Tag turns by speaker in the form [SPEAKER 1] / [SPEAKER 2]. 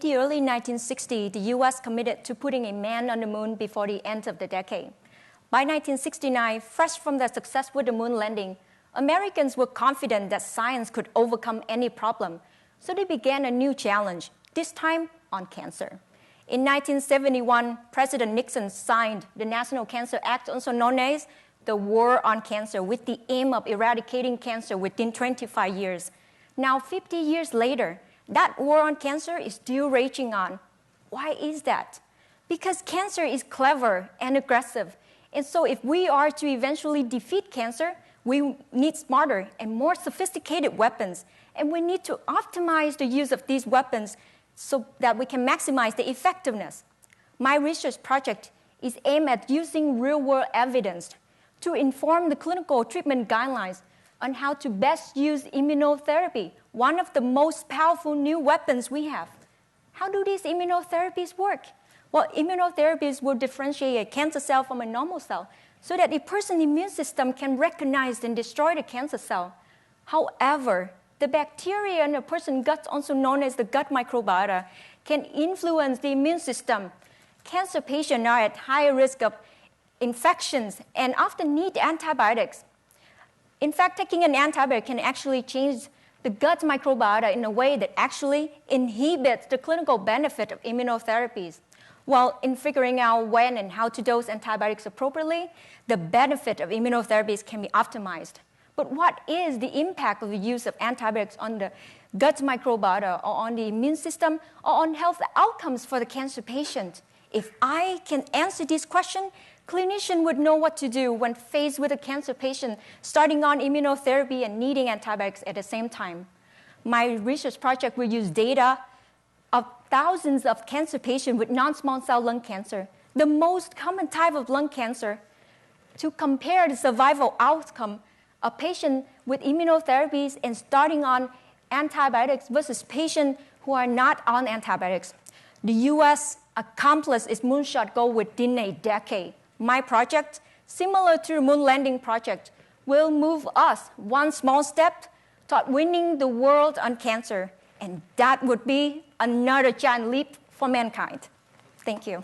[SPEAKER 1] In the early 1960s, the US committed to putting a man on the moon before the end of the decade. By 1969, fresh from their success with the moon landing, Americans were confident that science could overcome any problem, so they began a new challenge, this time on cancer. In 1971, President Nixon signed the National Cancer Act, also known as the War on Cancer, with the aim of eradicating cancer within 25 years. Now, 50 years later, that war on cancer is still raging on. Why is that? Because cancer is clever and aggressive. And so if we are to eventually defeat cancer, we need smarter and more sophisticated weapons. And we need to optimize the use of these weapons so that we can maximize the effectiveness. My research project is aimed at using real-world evidence to inform the clinical treatment guidelines on how to best use immunotherapy, one of the most powerful new weapons we have. How do these immunotherapies work? Well, immunotherapies will differentiate a cancer cell from a normal cell so that a person's immune system can recognize and destroy the cancer cell. However, the bacteria in a person's gut, also known as the gut microbiota, can influence the immune system. Cancer patients are at higher risk of infections and often need antibiotics. In fact, taking an antibiotic can actually change the gut microbiota in a way that actually inhibits the clinical benefit of immunotherapies. Well, in figuring out when and how to dose antibiotics appropriately, the benefit of immunotherapies can be optimized. But what is the impact of the use of antibiotics on the gut microbiota or on the immune system or on health outcomes for the cancer patient? If I can answer this question, clinicians would know what to do when faced with a cancer patient starting on immunotherapy and needing antibiotics at the same time. My research project will use data of thousands of cancer patients with non-small cell lung cancer, the most common type of lung cancer, to compare the survival outcome of patients with immunotherapies and starting on antibiotics versus patients who are not on antibiotics. The US accomplished its moonshot goal within a decade. My project, similar to the moon landing project, will move us one small step toward winning the world on cancer. And that would be another giant leap for mankind. Thank you.